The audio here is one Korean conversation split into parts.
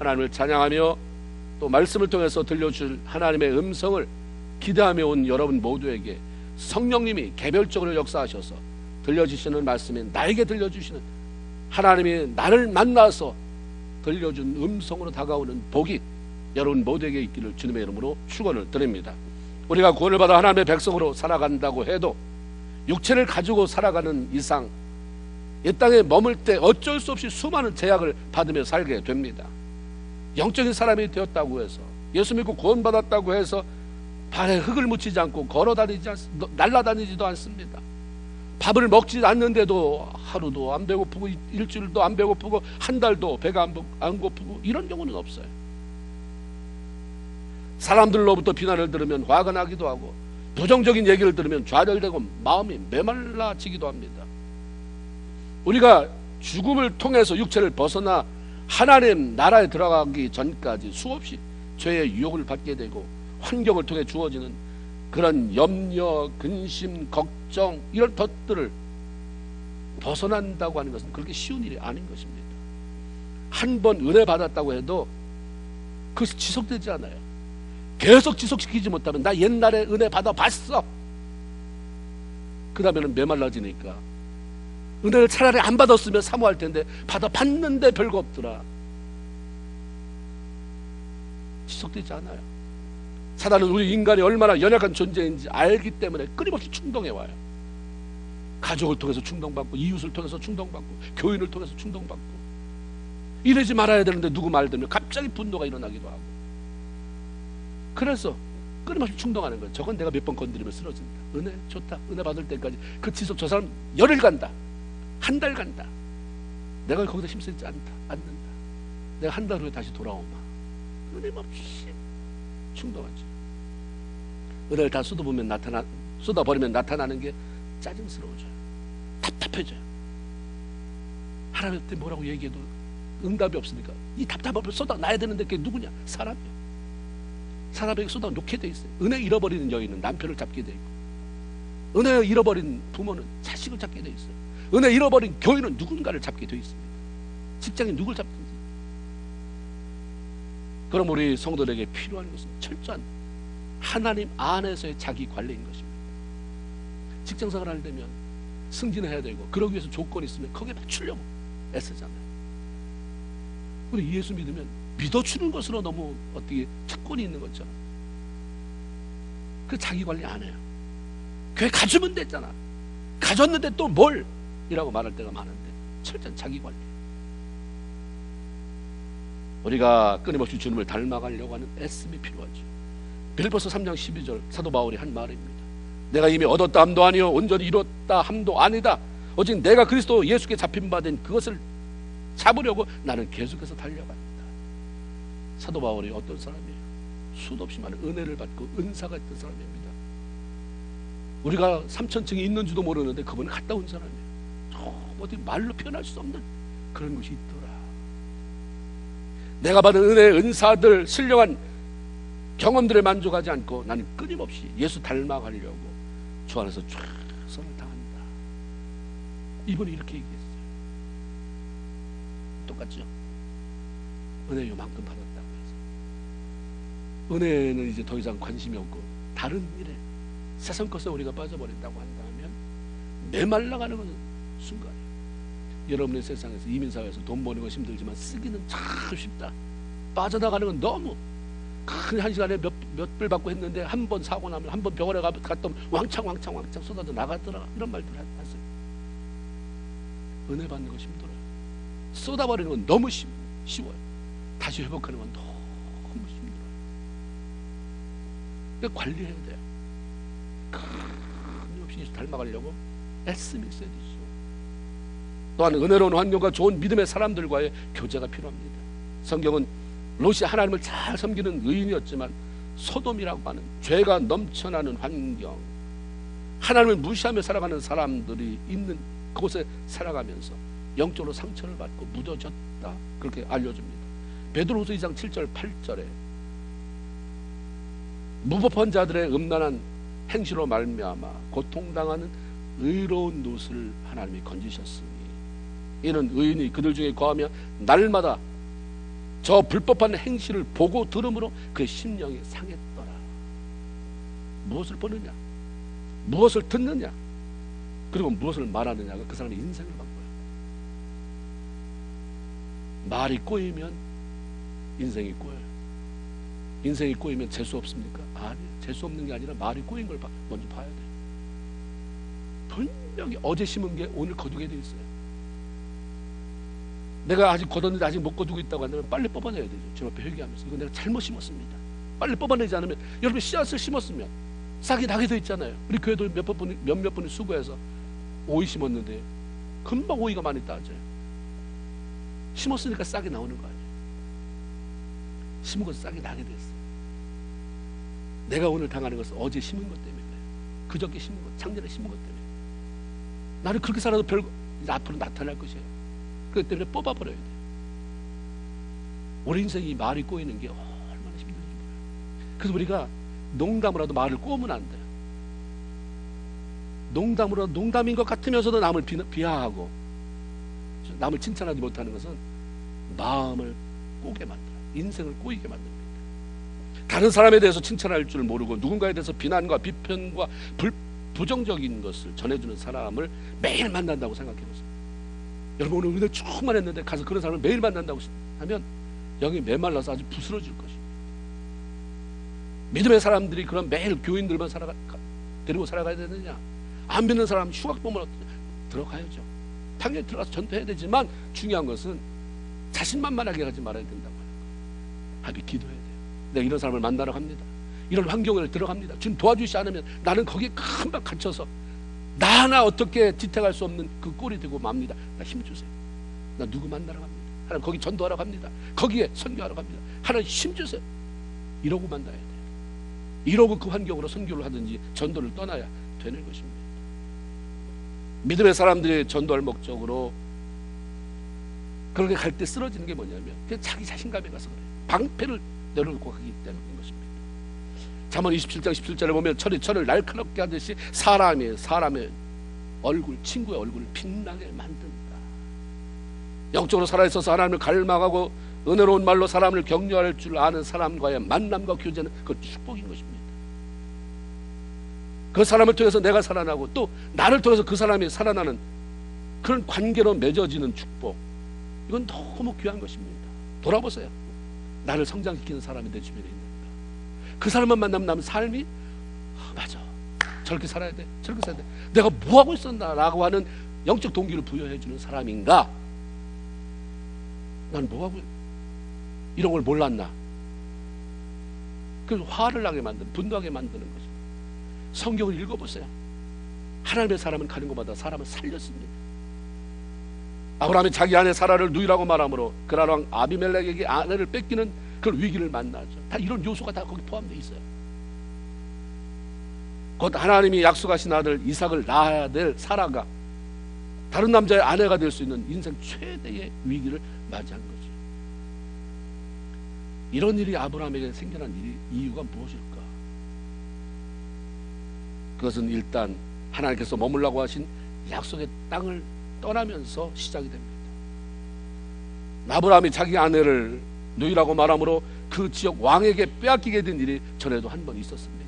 하나님을 찬양하며 또 말씀을 통해서 들려줄 하나님의 음성을 기대하며 온 여러분 모두에게 성령님이 개별적으로 역사하셔서 들려주시는 말씀이 나에게 들려주시는 하나님이 나를 만나서 들려준 음성으로 다가오는 복이 여러분 모두에게 있기를 주님의 이름으로 축원을 드립니다. 우리가 구원을 받아 하나님의 백성으로 살아간다고 해도 육체를 가지고 살아가는 이상 이 땅에 머물 때 어쩔 수 없이 수많은 제약을 받으며 살게 됩니다. 영적인 사람이 되었다고 해서 예수 믿고 구원받았다고 해서 발에 흙을 묻히지 않고 걸어다니지 않습니다. 날아다니지도 않습니다. 밥을 먹지 않는데도 하루도 안 배고프고 일주일도 안 배고프고 한 달도 배가 안 고프고 이런 경우는 없어요. 사람들로부터 비난을 들으면 화가 나기도 하고 부정적인 얘기를 들으면 좌절되고 마음이 메말라지기도 합니다. 우리가 죽음을 통해서 육체를 벗어나 하나님 나라에 들어가기 전까지 수없이 죄의 유혹을 받게 되고 환경을 통해 주어지는 그런 염려, 근심, 걱정 이런 것들을 벗어난다고 하는 것은 그렇게 쉬운 일이 아닌 것입니다. 한 번 은혜 받았다고 해도 그것이 지속되지 않아요. 계속 지속시키지 못하면 나 옛날에 은혜 받아봤어. 그 다음에는 메말라지니까 은혜를 차라리 안 받았으면 사모할 텐데 받아봤는데 별거 없더라. 지속되지 않아요. 사단은 우리 인간이 얼마나 연약한 존재인지 알기 때문에 끊임없이 충동해와요. 가족을 통해서 충동받고 이웃을 통해서 충동받고 교인을 통해서 충동받고 이러지 말아야 되는데 누구 말 들으면 갑자기 분노가 일어나기도 하고 그래서 끊임없이 충동하는 거예요. 저건 내가 몇 번 건드리면 쓰러진다. 은혜 좋다. 은혜 받을 때까지 그 지속 저 사람 열흘 간다. 한 달 간다. 내가 거기다 힘쓰지 않는다. 내가 한 달 후에 다시 돌아오마. 끊임없이 충동하지. 은혜를 다 쏟아버리면 나타나는 게 짜증스러워져요. 답답해져요. 하나님한테 뭐라고 얘기해도 응답이 없으니까 이 답답함을 쏟아놔야 되는데 그게 누구냐? 사람이요. 사람에게 쏟아놓게 돼 있어요. 은혜 잃어버리는 여인은 남편을 잡게 돼 있고 은혜 잃어버린 부모는 자식을 잡게 돼 있어요. 은혜 잃어버린 교인은 누군가를 잡게 돼 있습니다. 직장인 누굴 잡든지. 그럼 우리 성도들에게 필요한 것은 철저한 하나님 안에서의 자기 관리인 것입니다. 직장생활 할 때면 승진해야 되고 그러기 위해서 조건이 있으면 거기에 맞추려고 애쓰잖아요. 우리 예수 믿으면 믿어주는 것으로 너무 어떻게 특권이 있는 것처럼 그 자기 관리 안 해요. 교회 가주면 됐잖아. 가졌는데 또 뭘? 이라고 말할 때가 많은데 철저한 자기 관리. 우리가 끊임없이 주님을 닮아가려고 하는 애씀이 필요하죠. 빌립보서 3장 12절 사도 바울이 한 말입니다. 내가 이미 얻었다 함도 아니요 온전히 이뤘다 함도 아니다. 오직 내가 그리스도 예수께 잡힌 바 된 그것을 잡으려고 나는 계속해서 달려간다. 사도 바울이 어떤 사람이에요? 수도 없이 많은 은혜를 받고 은사가 있던 사람입니다. 우리가 3,000층이 있는 줄도 모르는데 그분은 갔다 온 사람이에요. 어디 말로 표현할 수 없는 그런 것이 있더라. 내가 받은 은혜의 은사들 신령한 경험들에 만족하지 않고 나는 끊임없이 예수 닮아가려고 주 안에서 최선을 다한다. 이분이 이렇게 얘기했어요. 똑같죠? 은혜 요만큼 받았다고 해서 은혜는 이제 더 이상 관심이 없고 다른 일에 세상 것에 우리가 빠져버린다고 한다면 메말라가는 것은 순간이에요. 여러분의 세상에서 이민사회에서 돈 버는 건 힘들지만 쓰기는 참 쉽다. 빠져나가는 건 너무 한 시간에 몇 불 받고 했는데 한 번 사고 나면 한 번 병원에 갔더니 왕창 쏟아져 나가더라. 이런 말들 하세요. 은혜 받는 거 힘들어요. 쏟아버리는 건 너무 쉬워요. 다시 회복하는 건 너무 힘들어요. 그러니까 관리해야 돼요. 끊임없이 예수 닮아가려고 애씀이 있어야 되죠. 또한 은혜로운 환경과 좋은 믿음의 사람들과의 교제가 필요합니다. 성경은 롯이 하나님을 잘 섬기는 의인이었지만 소돔이라고 하는 죄가 넘쳐나는 환경, 하나님을 무시하며 살아가는 사람들이 있는 그곳에 살아가면서 영적으로 상처를 받고 무뎌졌다, 그렇게 알려줍니다. 베드로후서 2장 7절 8절에 무법한 자들의 음란한 행실로 말미암아 고통당하는 의로운 롯을 하나님이 건지셨으니 이는 의인이 그들 중에 거하며 날마다 저 불법한 행실을 보고 들음으로 그의 심령이 상했더라. 무엇을 보느냐, 무엇을 듣느냐, 그리고 무엇을 말하느냐가 그 사람의 인생을 바꿔요. 말이 꼬이면 인생이 꼬여요. 인생이 꼬이면 재수 없습니까? 아니에요. 재수 없는 게 아니라 말이 꼬인 걸 먼저 봐야 돼요. 분명히 어제 심은 게 오늘 거두게 돼 있어요. 내가 아직 거뒀는데 아직 못 거두고 있다고 한다면 빨리 뽑아내야 되죠. 제 앞에 회개하면서 이거 내가 잘못 심었습니다. 빨리 뽑아내지 않으면, 여러분 씨앗을 심었으면 싹이 나게 돼 있잖아요. 우리 교회도 몇몇 분이 수고해서 오이 심었는데 금방 오이가 많이 따져요. 심었으니까 싹이 나오는 거 아니에요. 심은 건 싹이 나게 됐어요. 내가 오늘 당하는 것은 어제 심은 것 때문에, 그저께 심은 것, 작년에 심은 것 때문에. 나는 그렇게 살아도 앞으로 나타날 것이에요. 그것 때문에 뽑아버려야 돼요. 우리 인생이 말이 꼬이는 게 얼마나 힘든지 몰라요. 그래서 우리가 농담으로라도 말을 꼬으면 안 돼요. 농담으로 농담인 것 같으면서도 남을 비하하고 남을 칭찬하지 못하는 것은 마음을 꼬게 만들어요. 인생을 꼬이게 만듭니다. 다른 사람에 대해서 칭찬할 줄 모르고 누군가에 대해서 비난과 비편과 부정적인 것을 전해주는 사람을 매일 만난다고 생각해보세요. 여러분 오늘 은혜 충만했는데 가서 그런 사람을 매일 만난다고 하면 영이 메말라서 아주 부스러질 것입니다. 믿음의 사람들이 그런 매일 교인들만 데리고 살아가야 되느냐? 안 믿는 사람 휴학 보면 들어가야죠. 당연히 들어가서 전도해야 되지만 중요한 것은 자신만만하게 가지 말아야 된다고 하는 거예요. 합의 기도해야 돼요. 내가 이런 사람을 만나러 갑니다. 이런 환경을 들어갑니다. 주님 도와주시지 않으면 나는 거기에 금방 갇혀서 나 하나 어떻게 지탱할 수 없는 그 꼴이 되고 맙니다. 나 힘주세요. 나 누구 만나러 갑니다. 하나님 거기 전도하러 갑니다. 거기에 선교하러 갑니다. 하나님 힘주세요. 이러고 만나야 돼요. 이러고 그 환경으로 선교를 하든지 전도를 떠나야 되는 것입니다. 믿음의 사람들이 전도할 목적으로 그렇게 갈 때 쓰러지는 게 뭐냐면 그냥 자기 자신감에 가서 그래요. 방패를 내려놓고 가기 때문인 것입니다. 잠언 27장 17절에 보면 철을 날카롭게 하듯이 사람의 얼굴, 친구의 얼굴을 빛나게 만든다. 영적으로 살아있어서 하나님을 갈망하고 은혜로운 말로 사람을 격려할 줄 아는 사람과의 만남과 교제는 그 축복인 것입니다. 그 사람을 통해서 내가 살아나고 또 나를 통해서 그 사람이 살아나는 그런 관계로 맺어지는 축복, 이건 너무 귀한 것입니다. 돌아보세요. 나를 성장시키는 사람이 내 주변에 있는가? 그 사람만 만나면 나는 삶이 맞아, 저렇게 살아야 돼, 저렇게 살아야 돼, 내가 뭐하고 있었나 라고 하는 영적 동기를 부여해주는 사람인가? 난 뭐하고 이런 걸 몰랐나? 그래서 화를 나게 만드는, 분노하게 만드는 것입니다. 성경을 읽어보세요. 하나님의 사람은 가는 곳마다 사람을 살렸습니다. 아브라함이 자기 아내 사라를 누이라고 말하므로 그날 왕 아비멜렉에게 아내를 뺏기는 그런 위기를 만나죠. 다 이런 요소가 다 거기 포함되어 있어요. 곧 하나님이 약속하신 아들 이삭을 낳아야 될 사라가 다른 남자의 아내가 될 수 있는 인생 최대의 위기를 맞이한 거죠. 이런 일이 아브라함에게 생겨난 이유가 무엇일까? 그것은 일단 하나님께서 머물라고 하신 약속의 땅을 떠나면서 시작이 됩니다. 아브라함이 자기 아내를 누이라고 말하므로 그 지역 왕에게 빼앗기게 된 일이 전에도 한 번 있었습니다.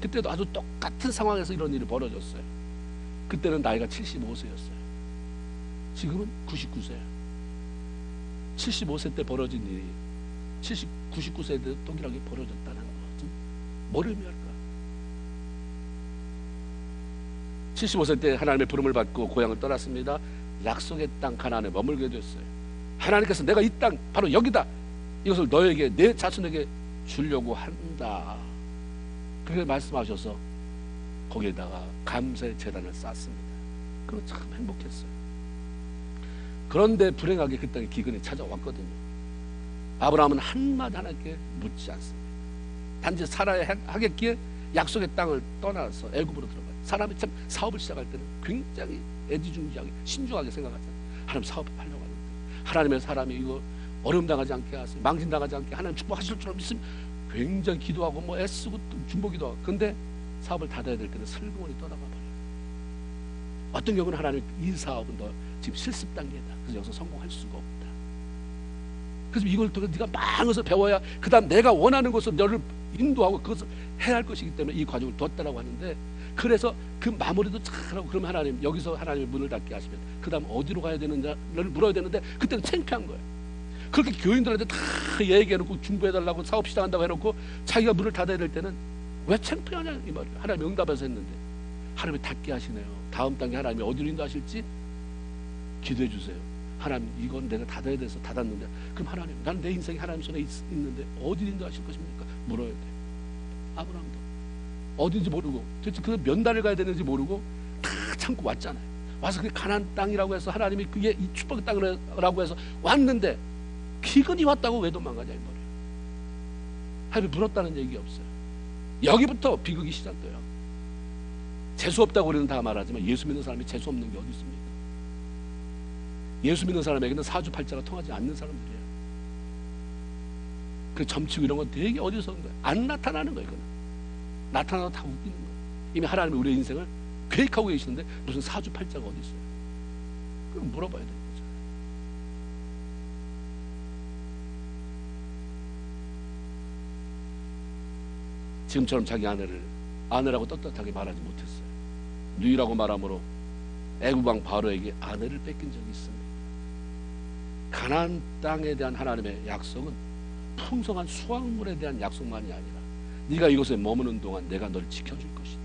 그때도 아주 똑같은 상황에서 이런 일이 벌어졌어요. 그때는 나이가 75세였어요. 지금은 99세예요. 75세 때 벌어진 일이 99세 때 동일하게 벌어졌다는 것은 뭘 의미할까? 75세 때 하나님의 부름을 받고 고향을 떠났습니다. 약속의 땅 가나안에 머물게 됐어요. 하나님께서 내가 이 땅 바로 여기다, 이것을 너에게, 내 자손에게 주려고 한다, 그렇게 말씀하셔서 거기에다가 감사의 제단을 쌓습니다. 그럼 참 행복했어요. 그런데 불행하게 그 땅에 기근이 찾아왔거든요. 아브라함은 한마디 하나님께 묻지 않습니다. 단지 사라의 하겠기에 약속의 땅을 떠나서 애굽으로 들어가요. 사람이 참 사업을 시작할 때는 굉장히 애지중지하게 신중하게 생각하잖아요. 하나님 사업을 하려고 하는데 하나님의 사람이 이거 어려움 당하지 않게 하세요, 망신 당하지 않게 하나님 축복하실 줄 믿으면 굉장히 기도하고 뭐 애쓰고 중보기도 하고, 근데 사업을 닫아야 될 때는 슬그머니 떠나가 버려요. 어떤 경우는 하나님 이 사업은 너 지금 실습 단계다, 그래서 여기서 성공할 수가 없다. 그래서 이걸 통해 네가 많은 것을 배워야 그 다음 내가 원하는 것을 너를 인도하고 그것을 해야 할 것이기 때문에 이 과정을 뒀다라고 하는데, 그래서 그 마무리도 잘하고, 그러면 하나님 여기서 하나님의 문을 닫게 하시면 그 다음 어디로 가야 되는지를 물어야 되는데 그때는 창피한 거예요. 그렇게 교인들한테 다 얘기해놓고 중보해달라고 사업 시작한다고 해놓고 자기가 문을 닫아야 될 때는 왜 창피하냐 이 말이에요. 하나님 응답해서 했는데 하나님이 닫게 하시네요. 다음 단계 하나님이 어디로 인도하실지 기도해 주세요. 하나님 이건 내가 닫아야 돼서 닫았는데, 그럼 하나님 난 내 인생이 하나님 손에 있는데 어디로 인도하실 것입니까? 물어야 돼요. 아브라함도 어딘지 모르고 도대체 그 몇 달을 가야 되는지 모르고 다 참고 왔잖아요. 와서 그 가나안 땅이라고 해서 하나님이 그게 이 축복의 땅이라고 해서 왔는데 기근이 왔다고 왜 도망가냐 이 말이에요. 하나님이 물었다는 얘기 없어요. 여기부터 비극이 시작돼요. 재수 없다고 우리는 다 말하지만 예수 믿는 사람이 재수 없는 게 어디 있습니까? 예수 믿는 사람에게는 사주팔자가 통하지 않는 사람들이에요. 그 점치고 이런 건 되게 어디서 온 거예요? 안 나타나는 거예요. 그건 나타나도 다 웃기는 거예요. 이미 하나님이 우리의 인생을 계획하고 계시는데 무슨 사주팔자가 어디 있어요? 그럼 물어봐야 되는 거죠. 지금처럼 자기 아내라고 떳떳하게 말하지 못했어요. 누이라고 말함으로 애국왕 바로에게 아내를 뺏긴 적이 있습니다. 가나안 땅에 대한 하나님의 약속은 풍성한 수확물에 대한 약속만이 아니라 네가 이곳에 머무는 동안 내가 널 지켜줄 것이다,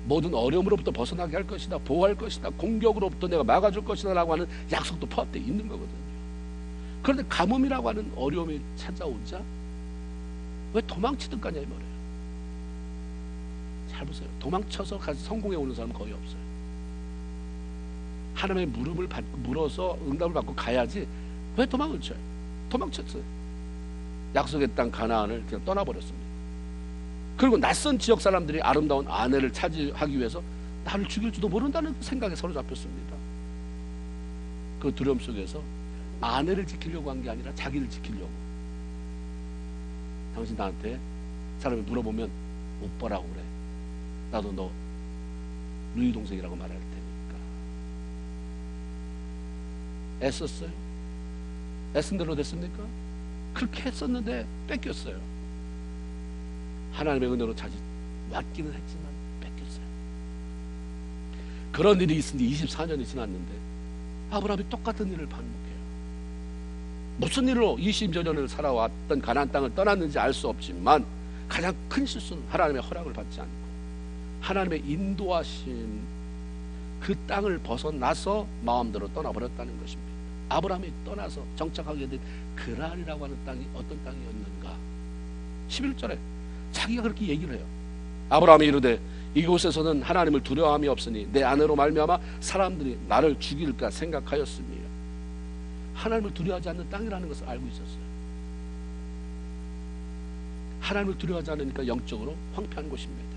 모든 어려움으로부터 벗어나게 할 것이다, 보호할 것이다, 공격으로부터 내가 막아줄 것이다 라고 하는 약속도 포함되어 있는 거거든요. 그런데 가뭄이라고 하는 어려움이 찾아오자 왜 도망치듯 가냐 이 말이에요. 잘 보세요. 도망쳐서 성공해 오는 사람은 거의 없어요. 하나님의 물음을 물어서 응답을 받고 가야지 왜 도망을 쳐요? 도망쳤어요. 약속의 땅 가나안을 그냥 떠나버렸습니다. 그리고 낯선 지역 사람들이 아름다운 아내를 차지하기 위해서 나를 죽일지도 모른다는 생각에 사로잡혔습니다. 그 두려움 속에서 아내를 지키려고 한 게 아니라 자기를 지키려고. 당신 나한테 사람이 물어보면 오빠라고 그래. 나도 너 누이 동생이라고 말할 테니까. 애썼어요? 애쓴 대로 됐습니까? 그렇게 했었는데 뺏겼어요. 하나님의 은혜로 다시 왔기는 했지만 뺏겼어요. 그런 일이 있은 지 24년이 지났는데 아브라함이 똑같은 일을 반복해요. 무슨 일로 20여 년을 살아왔던 가나안 땅을 떠났는지 알 수 없지만 가장 큰 실수는 하나님의 허락을 받지 않고 하나님의 인도하신 그 땅을 벗어나서 마음대로 떠나버렸다는 것입니다. 아브라함이 떠나서 정착하게 된 그랄이라고 하는 땅이 어떤 땅이었는가? 11절에 자기가 그렇게 얘기를 해요. 아브라함이 이르되 이곳에서는 하나님을 두려워함이 없으니 내 아내로 말미암아 사람들이 나를 죽일까 생각하였습니다. 하나님을 두려워하지 않는 땅이라는 것을 알고 있었어요. 하나님을 두려워하지 않으니까 영적으로 황폐한 곳입니다.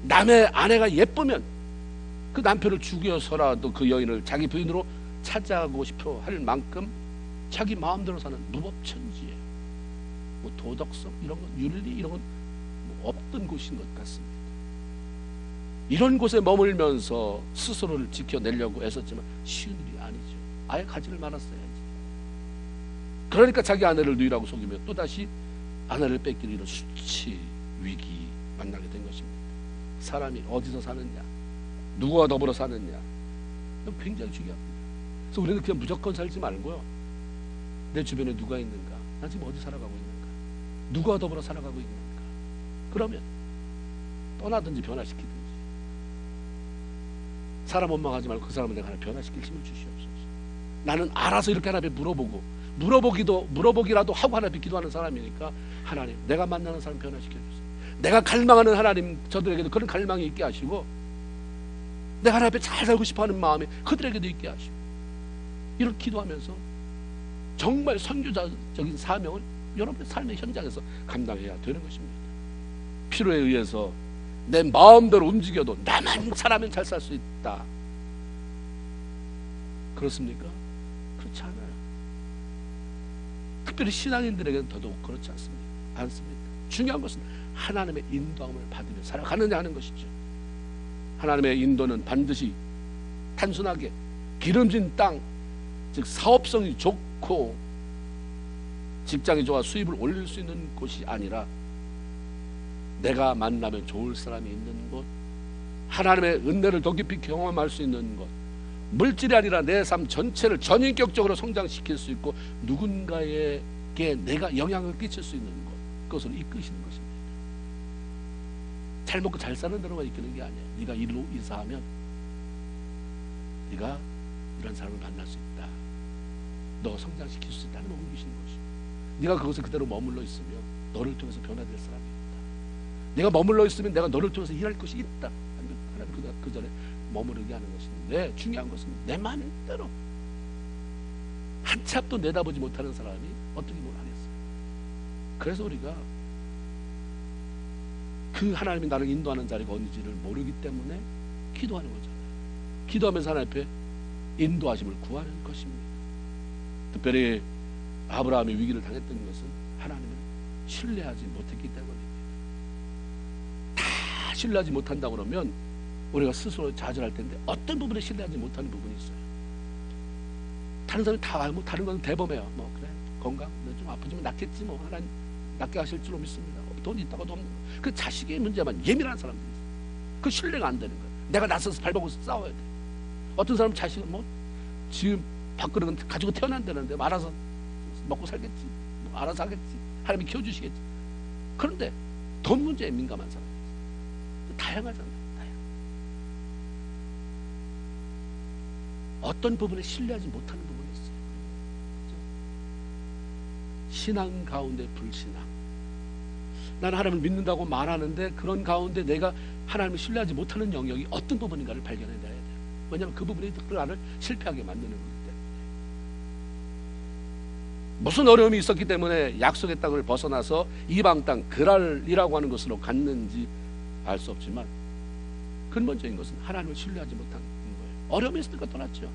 남의 아내가 예쁘면 그 남편을 죽여서라도 그 여인을 자기 부인으로 찾아가고 싶어 할 만큼 자기 마음대로 사는 무법천지에 뭐 도덕성 이런 것, 윤리 이런 건 뭐 없던 곳인 것 같습니다. 이런 곳에 머물면서 스스로를 지켜내려고 애썼지만 쉬운 일이 아니죠. 아예 가지를 말았어야지. 그러니까 자기 아내를 누이라고 속이며 또다시 아내를 뺏기는 이런 수치 위기 만나게 된 것입니다. 사람이 어디서 사느냐, 누구와 더불어 사느냐, 굉장히 중요합니다. 그래서 우리는 그냥 무조건 살지 말고요, 내 주변에 누가 있는가, 나 지금 어디 살아가고 있는가, 누구와 더불어 살아가고 있는가, 그러면 떠나든지 변화시키든지 사람 원망하지 말고 그 사람을 내가 하나 변화시킬 힘을 주시옵소서. 나는 알아서 이렇게 하나님께 물어보기라도 하고 하나님께 기도하는 사람이니까 하나님 내가 만나는 사람 변화시켜주세요. 내가 갈망하는 하나님 저들에게도 그런 갈망이 있게 하시고 내가 하나님 앞에 잘 살고 싶어하는 마음이 그들에게도 있게 하시고 이렇게 기도하면서 정말 선교자적인 사명을 여러분의 삶의 현장에서 감당해야 되는 것입니다. 필요에 의해서 내 마음대로 움직여도 나만 잘하면 잘 살 수 있다. 그렇습니까? 그렇지 않아요. 특별히 신앙인들에게는 더더욱 그렇지 않습니다. 중요한 것은 하나님의 인도함을 받으며 살아가느냐 하는 것이죠. 하나님의 인도는 반드시 단순하게 기름진 땅, 즉 사업성이 좋고 직장이 좋아 수입을 올릴 수 있는 곳이 아니라 내가 만나면 좋을 사람이 있는 곳, 하나님의 은혜를 더 깊이 경험할 수 있는 곳, 물질이 아니라 내 삶 전체를 전인격적으로 성장시킬 수 있고 누군가에게 내가 영향을 끼칠 수 있는 곳, 그것을 이끄시는 것입니다. 잘 먹고 잘 사는 데로만 이끄는 게 아니에요. 네가 일로 이사하면 네가 이런 사람을 만날 수 있다, 너 성장시킬 수 있다는 옮기시는 것이고, 네가 그것에 그대로 머물러 있으면 너를 통해서 변화될 사람이 있다, 네가 머물러 있으면 내가 너를 통해서 일할 것이 있다, 하나님 그 전에 머무르게 하는 것인데, 중요한 것은 내 마음대로 한 치 앞도 내다보지 못하는 사람이 어떻게 뭘 하겠어요. 그래서 우리가 그 하나님이 나를 인도하는 자리가 어디지를 모르기 때문에 기도하는 거잖아요. 기도하면서 하나님 앞에 인도하심을 구하는 것입니다. 특별히 아브라함이 위기를 당했던 것은 하나님을 신뢰하지 못했기 때문입니다. 다 신뢰하지 못한다고 그러면 우리가 스스로 좌절할 텐데, 어떤 부분에 신뢰하지 못하는 부분이 있어요. 다른 사람이 다 뭐 다른 건 대범해요. 뭐 그래, 건강 좀 아프지만 낫겠지, 뭐 하나님 낫게 하실 줄로 믿습니다. 돈 있다가도 없는 거. 그 자식의 문제만 예민한 사람들이 있어요. 그 신뢰가 안 되는 거예요. 내가 나서서 발버둥 싸워야 돼. 어떤 사람 자식은 뭐 지금 밥그릇은 가지고 태어난다는데 알아서 먹고 살겠지, 뭐 알아서 하겠지, 하나님이 키워주시겠지. 그런데 돈 문제에 민감한 사람이 있어요. 다양하잖아요. 어떤 부분에 신뢰하지 못하는 부분이 있어요. 그렇죠? 신앙 가운데 불신앙. 나는 하나님을 믿는다고 말하는데 그런 가운데 내가 하나님을 신뢰하지 못하는 영역이 어떤 부분인가를 발견해내야 돼요. 왜냐하면 그 부분이 나를 실패하게 만드는 거기 때문에. 무슨 어려움이 있었기 때문에 약속의 땅을 벗어나서 이방 땅 그랄이라고 하는 것으로 갔는지 알 수 없지만, 근본적인 것은 하나님을 신뢰하지 못한 거예요. 어려움이 있으니까 떠났죠.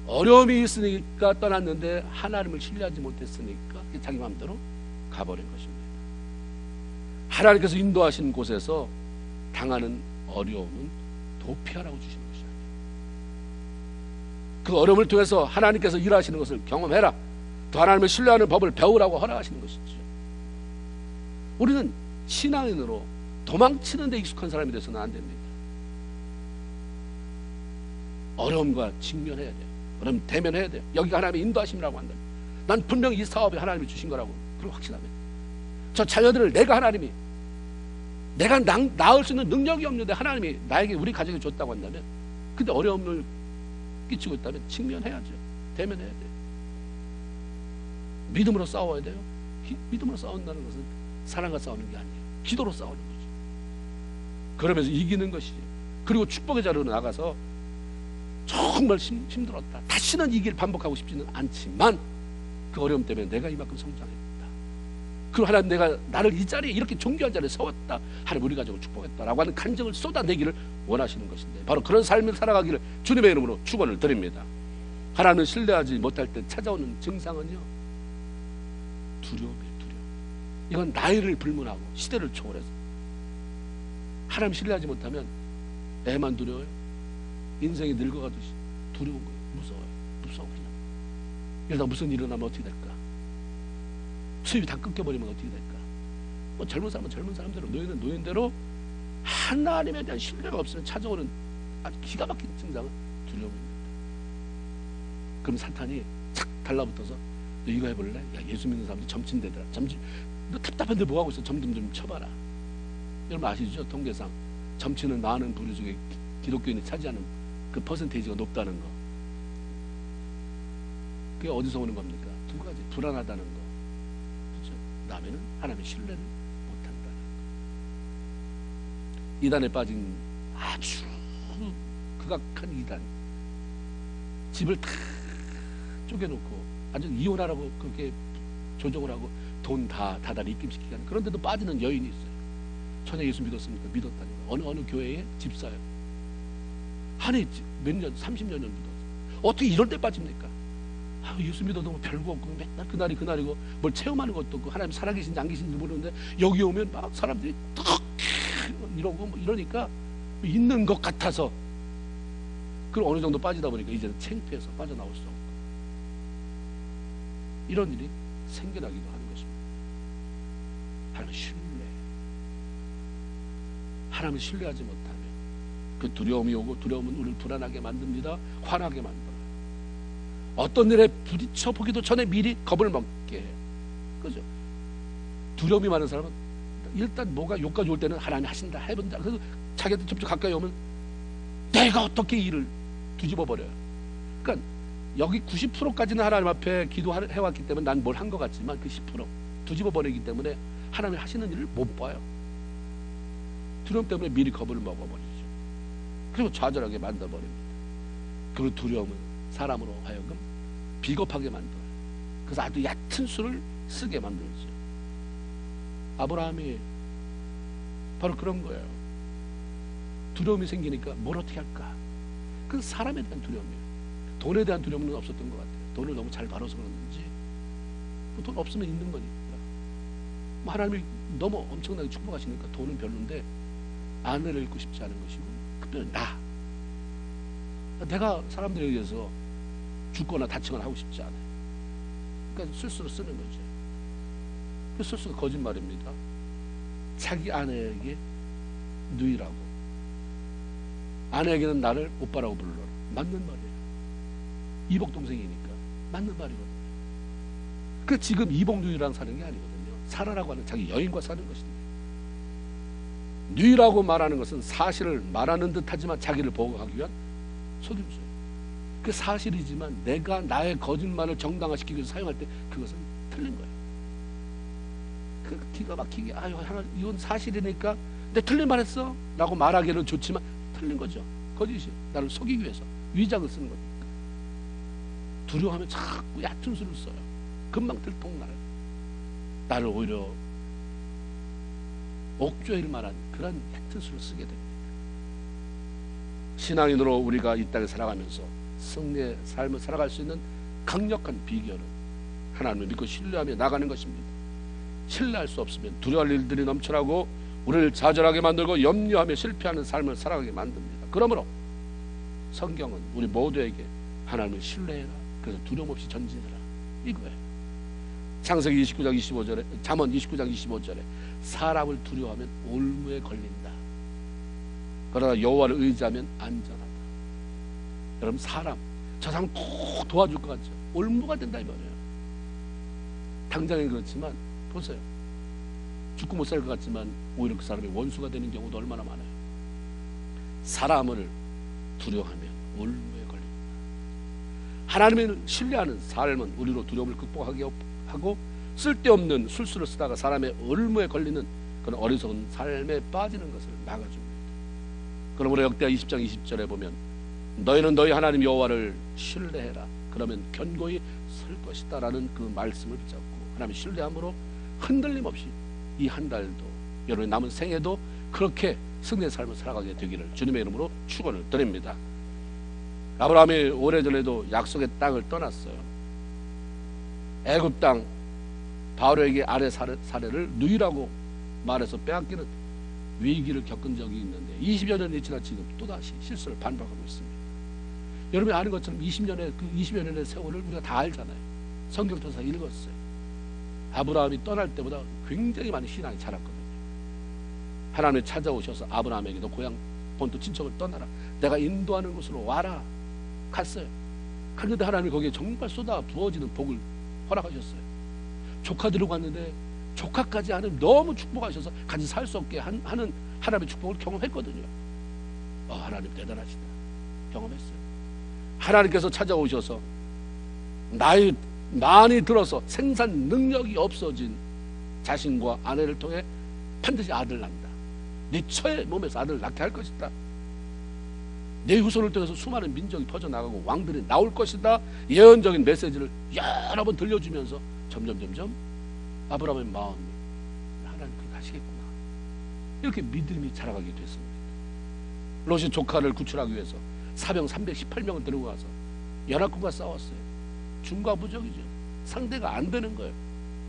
어려움이 있으니까 떠났는데 하나님을 신뢰하지 못했으니까 자기 마음대로 가버린 것입니다. 하나님께서 인도하신 곳에서 당하는 어려움은 도피하라고 주시는 것이 아니에요. 그 어려움을 통해서 하나님께서 일하시는 것을 경험해라, 또 하나님을 신뢰하는 법을 배우라고 허락하시는 것이죠. 우리는 신앙인으로 도망치는 데 익숙한 사람이 돼서는 안 됩니다. 어려움과 직면해야 돼요. 어려움 대면해야 돼요. 여기가 하나님의 인도하심이라고 한다. 난 분명히 이 사업에 하나님이 주신 거라고 그리고 확신하면, 저 자녀들을 내가 하나님이 내가 낳을 수 있는 능력이 없는데 하나님이 나에게 우리 가정에 줬다고 한다면, 근데 어려움을 끼치고 있다면 직면해야죠. 대면해야 돼요. 믿음으로 싸워야 돼요. 믿음으로 싸운다는 것은 사랑과 싸우는 게 아니에요. 기도로 싸우는 거죠. 그러면서 이기는 것이죠. 그리고 축복의 자리로 나가서 정말 힘들었다, 다시는 이 길 반복하고 싶지는 않지만 그 어려움 때문에 내가 이만큼 성장했다, 그리고 하나님 내가 나를 이 자리에 이렇게 존귀한 자리에 세웠다, 하나님 우리 가족을 축복했다라고 하는 간증을 쏟아내기를 원하시는 것인데, 바로 그런 삶을 살아가기를 주님의 이름으로 축원을 드립니다. 하나님을 신뢰하지 못할 때 찾아오는 증상은요, 두려움이에요. 두려움. 이건 나이를 불문하고 시대를 초월해서 하나님 신뢰하지 못하면 애만 두려워요. 인생이 늙어가듯이 두려운 거예요. 무서워요. 무서워. 그냥 이러다 무슨 일이 일어나면 어떻게 될까? 수입이 다 끊겨버리면 어떻게 될까? 뭐 젊은 사람은 젊은 사람대로, 노인은 노인대로 하나님에 대한 신뢰가 없으면 찾아오는 아주 기가 막힌 증상은 두려움입니다. 그럼 사탄이 착 달라붙어서 너 이거 해볼래? 야, 예수 믿는 사람들 점친대더라. 너 답답한데 뭐하고 있어? 점 좀 쳐봐라. 여러분 아시죠? 통계상 점치는 많은 부류 중에 기독교인이 차지하는 그 퍼센테이지가 높다는 거. 그게 어디서 오는 겁니까? 두 가지. 불안하다는 거, 그렇죠? 그다음에는 하나님의 신뢰를 못한다는 거. 이단에 빠진 아주 극악한 이단, 집을 다 쪼개놓고 아주 이혼하라고 그렇게 조정을 하고 돈 다 다달이 입김시키게 하는, 그런데도 빠지는 여인이 있어요. 전에 예수 믿었습니까? 믿었다니까. 어느 교회에 집사요. 한 해 몇 년, 30년 믿었어. 어떻게 이런 데 빠집니까? 아, 예수 믿어도 뭐 별거 없고 맨날 그날이 그날이고 뭘 체험하는 것도 없고 하나님 살아계신지 안 계신지 모르는데 여기 오면 막 사람들이 탁 이러고 뭐 이러니까 있는 것 같아서, 그리고 어느 정도 빠지다 보니까 이제는 창피해서 빠져나올 수 없고, 이런 일이 생겨나기도 하는 것입니다. 하나님의 신뢰. 하나님을 신뢰하지 못하면 그 두려움이 오고, 두려움은 우리를 불안하게 만듭니다. 화나게 만들어요. 어떤 일에 부딪혀 보기도 전에 미리 겁을 먹게 해요. 그죠? 두려움이 많은 사람은 일단 뭐가 욕까지 올 때는 하나님 하신다, 해본다. 그래서 자기한테 점점 가까이 오면 내가 어떻게 일을 뒤집어 버려요. 그러니까 여기 90%까지는 하나님 앞에 기도해왔기 때문에 난 뭘 한 것 같지만 그 10% 뒤집어 버리기 때문에 하나님이 하시는 일을 못 봐요. 두려움 때문에 미리 겁을 먹어버리죠. 그리고 좌절하게 만들어버립니다. 그리고 두려움은 사람으로 하여금 비겁하게 만들어요. 그래서 아주 얕은 수를 쓰게 만들죠. 아브라함이 바로 그런 거예요. 두려움이 생기니까 뭘 어떻게 할까? 그 사람에 대한 두려움이에요. 돈에 대한 두려움은 없었던 것 같아요. 돈을 너무 잘 벌어서 그런지, 돈 없으면 있는 거니까. 하나님이 너무 엄청나게 축복하시니까 돈은 별론데 아내를 잃고 싶지 않은 것이고, 특별히 내가 사람들에 의해서 죽거나 다치거나 하고 싶지 않아요. 그러니까 술수로 쓰는 거죠. 그 술수가 거짓말입니다. 자기 아내에게 누이라고, 아내에게는 나를 오빠라고 불러라. 맞는 말이에요. 이복 동생이니까 맞는 말이거든요. 그 지금 이복 누이랑 사는 게 아니거든요. 사라라고 하는 자기 여인과 사는 것입니다. 누이라고 말하는 것은 사실을 말하는 듯하지만 자기를 보호하기 위한 속임수예요. 그 사실이지만 내가 나의 거짓말을 정당화시키기 위해서 사용할 때 그것은 틀린 거예요. 그 기가 막히게 하나님 이건 사실이니까 내 틀린 말 했어 라고 말하기는 좋지만 틀린 거죠. 거짓이요. 나를 속이기 위해서 위장을 쓰는 거니까. 두려워하면 자꾸 얕은 수를 써요. 금방 들통나요. 나를 오히려 옥죄일 만한 그런 얕은 수를 쓰게 됩니다. 신앙인으로 우리가 이 땅에 살아가면서 승리의 삶을 살아갈 수 있는 강력한 비결은 하나님을 믿고 신뢰하며 나가는 것입니다. 신뢰할 수 없으면 두려워할 일들이 넘쳐나고 우리를 좌절하게 만들고 염려하며 실패하는 삶을 살아가게 만듭니다. 그러므로 성경은 우리 모두에게 하나님을 신뢰해라, 그래서 두려움 없이 전진해라, 이거예요. 창세기 29장 25절에, 잠언 29장 25절에 사람을 두려워하면 올무에 걸린다. 그러나 여호와를 의지하면 안전하다. 여러분, 저 사람 꼭 도와줄 것 같죠? 올무가 된다 이 말이에요. 당장엔 그렇지만 보세요. 죽고 못 살 것 같지만 오히려 그 사람의 원수가 되는 경우도 얼마나 많아요. 사람을 두려워하면 올무에 걸린다. 하나님을 신뢰하는 삶은 우리로 두려움을 극복하게 하고 쓸데없는 술수를 쓰다가 사람의 올무에 걸리는 그런 어리석은 삶에 빠지는 것을 막아줍니다. 그러므로 역대하 20장 20절에 보면 너희는 너희 하나님 여호와를 신뢰해라, 그러면 견고히 설 것이다 라는 그 말씀을 붙잡고 하나님을 신뢰함으로 흔들림 없이 이 한 달도 여러분의 남은 생애도 그렇게 승리의 삶을 살아가게 되기를 주님의 이름으로 축원을 드립니다. 아브라함이 오래전에도 약속의 땅을 떠났어요. 애굽 땅 바로에게 아내 사례를 누이라고 말해서 빼앗기는 위기를 겪은 적이 있는데 20여 년이 지나 지금 또다시 실수를 반복하고 있습니다. 여러분이 아는 것처럼 20여 년의 세월을 우리가 다 알잖아요. 성경 통해서 읽었어요. 아브라함이 떠날 때보다 굉장히 많은 신앙이 자랐거든요. 하나님이 찾아오셔서 아브라함에게 너 고향 본토 친척을 떠나라, 내가 인도하는 곳으로 와라. 갔어요. 그런데 하나님이 거기에 정말 쏟아 부어지는 복을 허락하셨어요. 조카들을 갔는데 조카까지 하나님 너무 축복하셔서 같이 살 수 없게 하는 하나님의 축복을 경험했거든요. 하나님 대단하시다 경험했어요. 하나님께서 찾아오셔서 나이 많이 들어서 생산 능력이 없어진 자신과 아내를 통해 반드시 아들 낳는다. 네 처의 몸에서 아들을 낳게 할 것이다. 내 후손을 통해서 수많은 민족이 퍼져나가고 왕들이 나올 것이다. 예언적인 메시지를 여러 번 들려주면서 점점 아브라함의 마음이 하나님 그렇게 하시겠구나, 이렇게 믿음이 자라가게 됐습니다. 롯이 조카를 구출하기 위해서 사병 318명을 들고 가서 연합군과 싸웠어요. 중과부적이죠. 상대가 안 되는 거예요.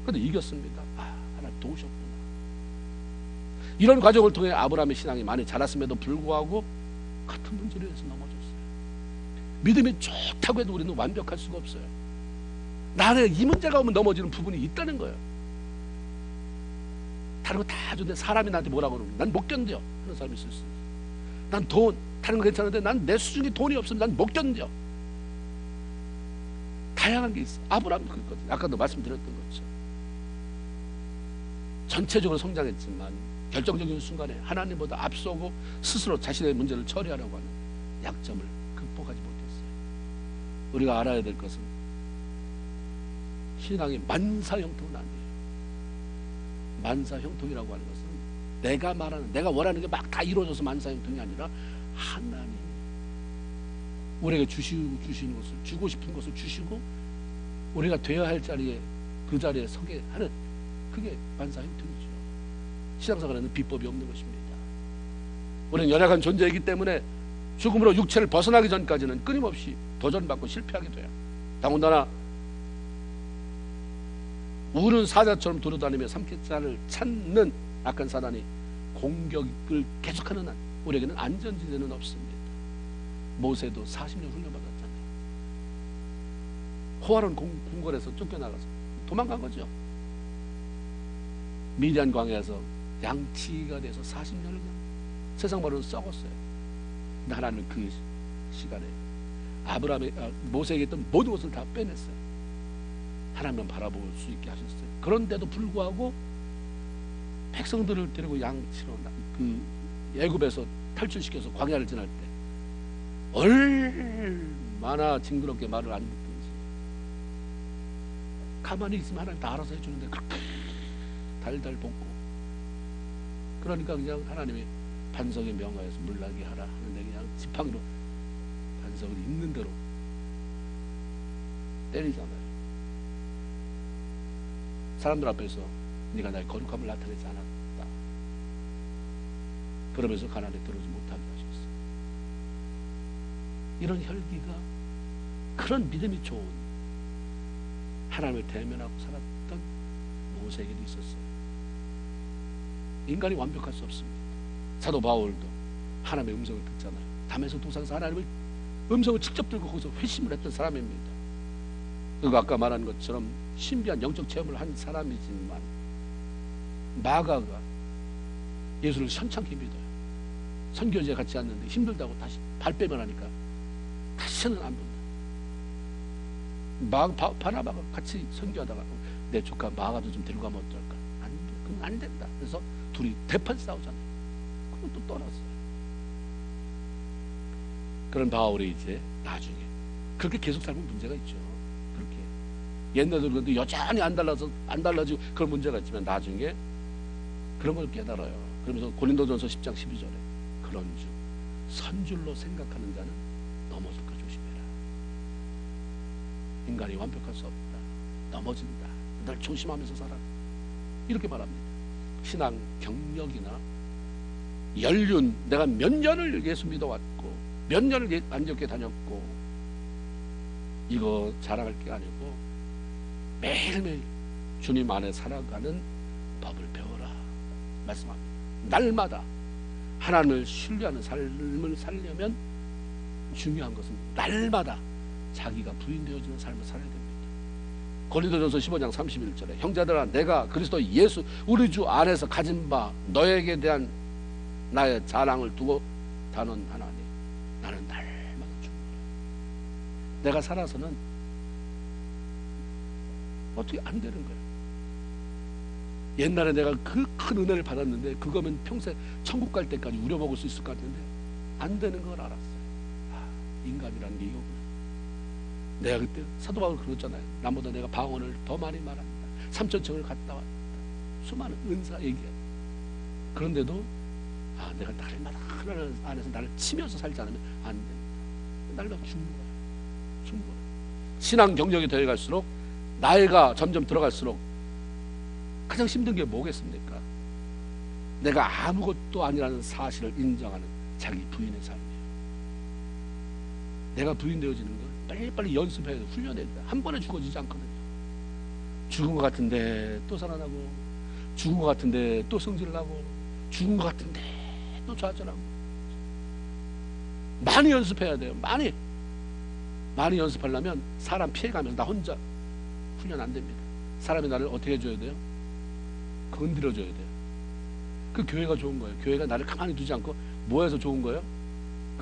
그런데 이겼습니다. 하나님 도우셨구나. 이런 과정을 통해 아브라함의 신앙이 많이 자랐음에도 불구하고 같은 문제로 해서 넘어졌어요. 믿음이 좋다고 해도 우리는 완벽할 수가 없어요. 나는 이 문제가 오면 넘어지는 부분이 있다는 거예요. 다른 거 다 좋은데 사람이 나한테 뭐라고 그러는 난 못 견뎌 하는 사람이 있을 수 있어. 난 돈, 다른 거 괜찮은데 난 내 수중에 돈이 없으면 난 못 견뎌. 다양한 게 있어. 아브라함도 그랬거든요. 아까도 말씀드렸던 것처럼 전체적으로 성장했지만 결정적인 순간에 하나님보다 앞서고 스스로 자신의 문제를 처리하려고 하는 약점을 극복하지 못했어요. 우리가 알아야 될 것은 신앙이 만사형통은 아니에요. 만사형통이라고 하는 것은 내가 말하는, 내가 원하는 게 막 다 이루어져서 만사형통이 아니라 하나님이 우리에게 주시는 것을, 주고 싶은 것을 주시고 우리가 되어야 할 자리에, 그 자리에 서게 하는, 그게 만사형통이죠. 신앙생활에는 비법이 없는 것입니다. 우리는 연약한 존재이기 때문에 죽음으로 육체를 벗어나기 전까지는 끊임없이 도전받고 실패하게 돼요. 더군다나 우는 사자처럼 돌아다니며 삼킬자를 찾는 악한 사단이 공격을 계속하는 한 우리에게는 안전지대는 없습니다. 모세도 40년 훈련받았잖아요. 호화로운 궁궐에서 쫓겨나가서 도망간 거죠. 미디안 광야에서 양치가 돼서 40년을 그냥 세상 말로 썩었어요. 근데 하나님은 그 시간에 모세에게 있던 모든 것을 다 빼냈어요. 하나님만 바라볼 수 있게 하셨어요. 그런데도 불구하고 백성들을 데리고 양치로 그 애굽에서 탈출시켜서 광야를 지날 때 얼마나 징그럽게 말을 안 듣든지 가만히 있으면 하나님 다 알아서 해주는데 그렇게 달달 볶고, 그러니까 그냥 하나님이 반석에 명하여서 물나게 하라 하는데 그냥 지팡이로 반석을 있는 대로 때리잖아요. 사람들 앞에서 네가 나의 거룩함을 나타내지 않았다. 그러면서 가나안에 들어오지 못하게 하셨어요. 이런 혈기가, 그런 믿음이 좋은 하나님을 대면하고 살았던 모세에게도 있었어요. 인간이 완벽할 수 없습니다. 사도 바울도 하나님의 음성을 듣잖아요. 담에서 도상에서 하나님의 음성을 직접 들고 거기서 회심을 했던 사람입니다. 그리고 아까 말한 것처럼 신비한 영적 체험을 한 사람이지만 마가가 예수를 현창히 믿어요. 선교지에 같이 왔는데 힘들다고 다시 발 빼면 하니까 다시는 안 본다. 바나바가 같이 선교하다가 내 조카 마가도 좀 데리고 가면 어떨까? 그건 안 된다. 그래서 둘이 대판 싸우잖아요. 그럼 또 떠났어요. 그런 바울이 이제 나중에 그렇게 계속 살면 문제가 있죠. 그렇게 옛날도 그런데 여전히 안 달라지고 그런 문제가 있지만 나중에 그런 걸 깨달아요. 그러면서 고린도전서 10장 12절에 그런즉 선줄로 생각하는 자는 넘어질까 조심해라. 인간이 완벽할 수 없다. 넘어진다. 늘 조심하면서 살아라. 이렇게 말합니다. 신앙 경력이나 연륜, 내가 몇 년을 예수 믿어왔고 몇 년을 안전하게 다녔고 이거 자랑할 게 아니고 매일매일 주님 안에 살아가는 법을 배워라 말씀합니다. 날마다 하나님을 신뢰하는 삶을 살려면 중요한 것은 날마다 자기가 부인되어지는 삶을 살아야 됩니다. 고린도전서 15장 31절에 형제들아 내가 그리스도 예수 우리 주 안에서 가진 바 너에게 대한 나의 자랑을 두고 단언하나니 나는 날마다 죽노라. 내가 살아서는 어떻게 안 되는 거야. 옛날에 내가 그 큰 은혜를 받았는데 그거면 평생 천국 갈 때까지 우려먹을 수 있을 것 같은데 안 되는 걸 알았어요. 인간이라는 게 이거구나. 내가 그때 사도 바울 그랬잖아요. 남보다 내가 방언을 더 많이 말한다. 3,000층을 갔다 왔다. 수많은 은사 얘기해. 그런데도 내가 날마다 하나님 안에서 나를 치면서 살지 않으면 안 된다. 날마다 죽는 거야. 죽는 거야. 신앙 경력이 되어갈수록 나이가 점점 들어갈수록 가장 힘든 게 뭐겠습니까? 내가 아무것도 아니라는 사실을 인정하는 자기 부인의 삶이에요. 내가 부인되어지는 걸 빨리빨리 연습해야 돼. 훈련해야 돼. 한 번에 죽어지지 않거든요. 죽은 것 같은데 또 살아나고, 죽은 것 같은데 또 성질을 하고, 죽은 것 같은데 또 좌절하고. 많이 연습해야 돼요. 많이 연습하려면 사람 피해가면서 나 혼자 훈련 안 됩니다. 사람이 나를 어떻게 해줘야 돼요? 건드려줘야 돼요. 그 교회가 좋은 거예요. 교회가 나를 가만히 두지 않고 뭐 해서 좋은 거예요?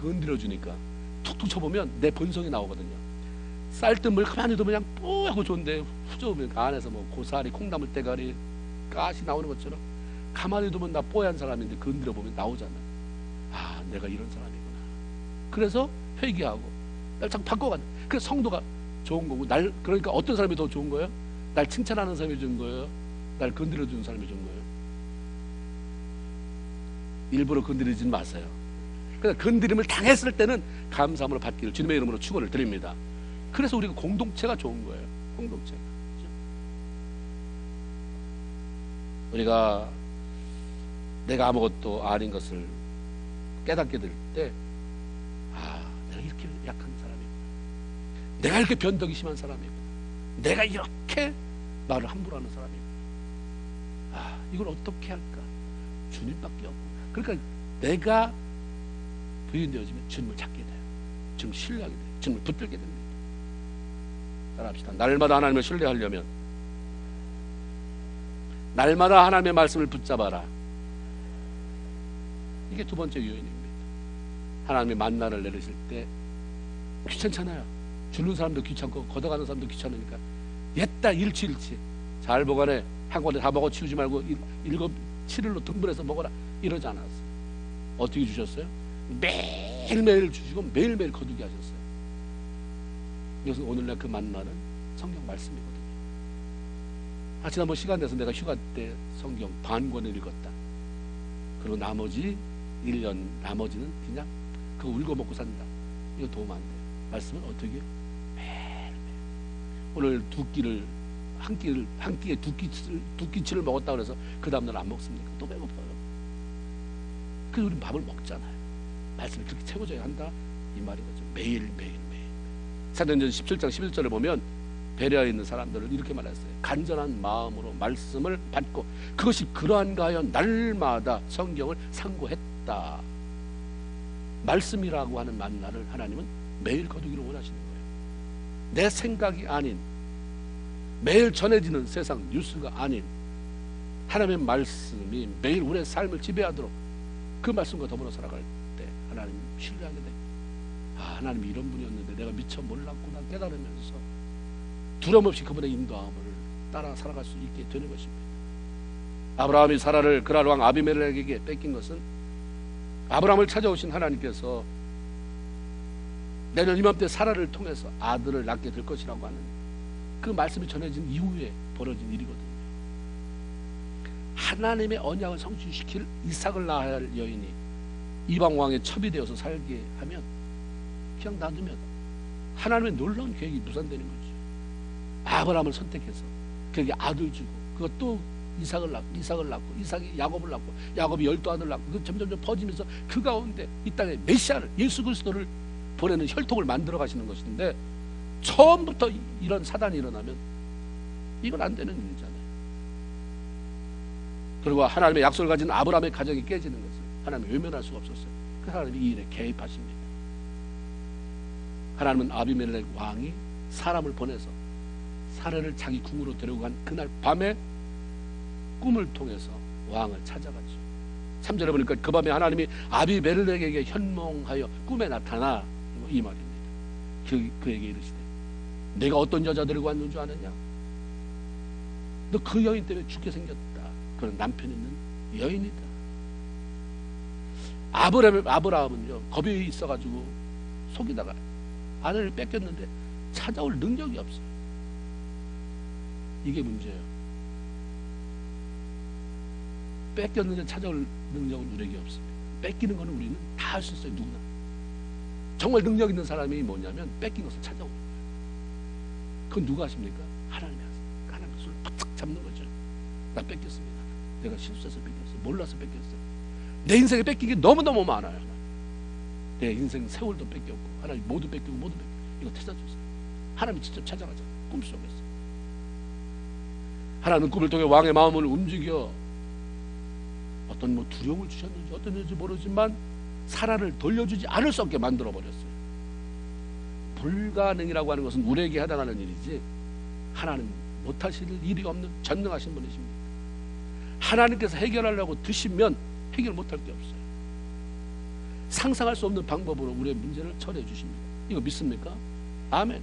건드려주니까. 툭툭 쳐보면 내 본성이 나오거든요. 쌀뜨물 가만히 두면 그냥 뽀하고 좋은데 후져보면 그 안에서 뭐 고사리, 콩나물 대가리, 가시 나오는 것처럼 가만히 두면 나 뽀얀 사람인데 건드려 보면 나오잖아요. 아, 내가 이런 사람이구나. 그래서 회개하고 날 자꾸 바꿔가는. 그래서 성도가 좋은 거고, 날 그러니까 어떤 사람이 더 좋은 거예요? 날 칭찬하는 사람이 좋은 거예요? 날 건드려주는 사람이 좋은 거예요? 일부러 건드리지 마세요. 그냥 건드림을 당했을 때는 감사함으로 받기를 주님의 이름으로 축원을 드립니다. 그래서 우리가 공동체가 좋은 거예요. 공동체가. 그렇죠? 우리가 내가 아무것도 아닌 것을 깨닫게 될 때, 아, 내가 이렇게 약한 사람이구나. 내가 이렇게 변덕이 심한 사람이구나. 내가 이렇게 말을 함부로 하는 사람이구나. 아, 이걸 어떻게 할까? 주님밖에 없구나. 그러니까 내가 부인되어지면 주님을 찾게 돼요. 주님을 신뢰하게 돼요. 주님을 붙들게 됩니다. 따라합시다. 날마다 하나님을 신뢰하려면 날마다 하나님의 말씀을 붙잡아라. 이게 두 번째 요인입니다. 하나님의 만나를 내리실 때 귀찮잖아요. 주는 사람도 귀찮고 걷어가는 사람도 귀찮으니까 옛다 일치 잘 보관해. 한 권에 다 먹어 치우지 말고 7, 7일로 등분해서 먹어라. 이러지 않았어요. 어떻게 주셨어요? 매일매일 주시고 매일매일 거두게 하셨어요. 그래서 오늘날 그 만나는 성경 말씀이거든요. 지난번 시간 내서 내가 휴가 때 성경 반 권을 읽었다. 그리고 나머지 1년 나머지는 그냥 그거 울고 먹고 산다. 이거 도움 안 돼요. 말씀은 어떻게 해요? 매일매일. 오늘 한 끼에 두 끼치를 먹었다 그래서 그 다음날 안 먹습니까? 또 배고파요. 그래서 우리는 밥을 먹잖아요. 말씀을 그렇게 채워줘야 한다 이 말인 거죠. 매일매일. 사도행전 17장 11절에 보면 베레아에 있는 사람들을 이렇게 말했어요. 간절한 마음으로 말씀을 받고 그것이 그러한가 하여 날마다 성경을 상고했다. 말씀이라고 하는 만나를 하나님은 매일 거두기를 원하시는 거예요. 내 생각이 아닌, 매일 전해지는 세상 뉴스가 아닌 하나님의 말씀이 매일 우리의 삶을 지배하도록 그 말씀과 더불어 살아갈 때 하나님 신뢰하게 돼요. 아, 하나님이 이런 분이었는데 내가 미처 몰랐구나 깨달으면서 두려움 없이 그분의 인도함을 따라 살아갈 수 있게 되는 것입니다. 아브라함이 사라를 그랄 왕 아비멜렉에게 뺏긴 것은 아브라함을 찾아오신 하나님께서 내년 이맘때 사라를 통해서 아들을 낳게 될 것이라고 하는 그 말씀이 전해진 이후에 벌어진 일이거든요. 하나님의 언약을 성취시킬 이삭을 낳아야 할 여인이 이방 왕의 첩이 되어서 살게 하면 그냥 놔두면 하나님의 놀라운 계획이 무산되는 거죠. 아브라함을 선택해서 그에게 아들 주고 그것도 이삭을 낳고 이삭이 야곱을 낳고 야곱이 12아들을 낳고 그 점점 퍼지면서 그 가운데 이 땅에 메시아를 예수 그리스도를 보내는 혈통을 만들어 가시는 것인데 처음부터 이런 사단이 일어나면 이건 안 되는 일이잖아요. 그리고 하나님의 약속을 가진 아브라함의 가정이 깨지는 것을 하나님이 외면할 수가 없었어요. 그 하나님이 이 일에 개입하십니다. 하나님은 아비멜렉 왕이 사람을 보내서 사라를 자기 궁으로 데려고 간 그날 밤에 꿈을 통해서 왕을 찾아갔죠. 3절에 보니까 그 밤에 하나님이 아비멜렉에게 현몽하여 꿈에 나타나 이 말입니다. 그에게 이르시되 내가 어떤 여자 데리고 왔는 줄 아느냐? 너 그 여인 때문에 죽게 생겼다. 그런 남편 있는 여인이다. 아브라함은요 겁이 있어가지고 속이다가 아내를 뺏겼는데 찾아올 능력이 없어요. 이게 문제예요. 뺏겼는데 찾아올 능력은 우리에게 없습니다. 뺏기는 거는 우리는 다 할 수 있어요. 누구나. 정말 능력 있는 사람이 뭐냐면 뺏긴 것을 찾아오는 거예요. 그건 누가 하십니까? 하나님이 하세요. 하나님의 손을 바짝 잡는 거죠. 나 뺏겼습니다. 내가 실수해서 뺏겼어요. 몰라서 뺏겼어요. 내 인생에 뺏긴 게 너무너무 많아요. 내 인생 세월도 뺏겼고 하나님 모두 뺏기고 이거 찾아주세요. 하나님이 직접 찾아가잖아요. 꿈속에서. 하나님은 꿈을 통해 왕의 마음을 움직여 어떤 두려움을 주셨는지 어떤 일인지 모르지만 사라를 돌려주지 않을 수 없게 만들어버렸어요. 불가능이라고 하는 것은 우리에게 해당하는 일이지 하나님 못하실 일이 없는 전능하신 분이십니다. 하나님께서 해결하려고 드시면 해결 못할 게 없어요. 상상할 수 없는 방법으로 우리의 문제를 처리해 주십니다. 이거 믿습니까? 아멘.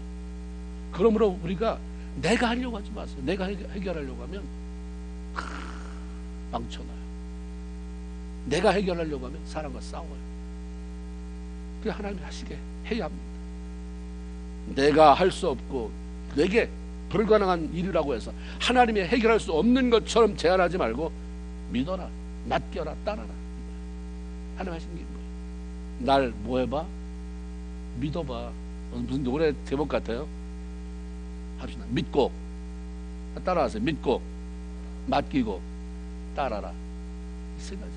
그러므로 우리가 내가 하려고 하지 마세요. 내가 해결하려고 하면 망쳐놔요. 내가 해결하려고 하면 사람과 싸워요. 그게 하나님이 하시게 해야 합니다. 내가 할 수 없고 내게 불가능한 일이라고 해서 하나님이 해결할 수 없는 것처럼 제안하지 말고 믿어라, 맡겨라, 따라라. 하나님 하신 게 뭐예요? 날 뭐 해봐? 믿어봐. 무슨 노래 제목 같아요? 합시다. 믿고 따라하세요. 믿고 맡기고 따라라. 이 세 가지.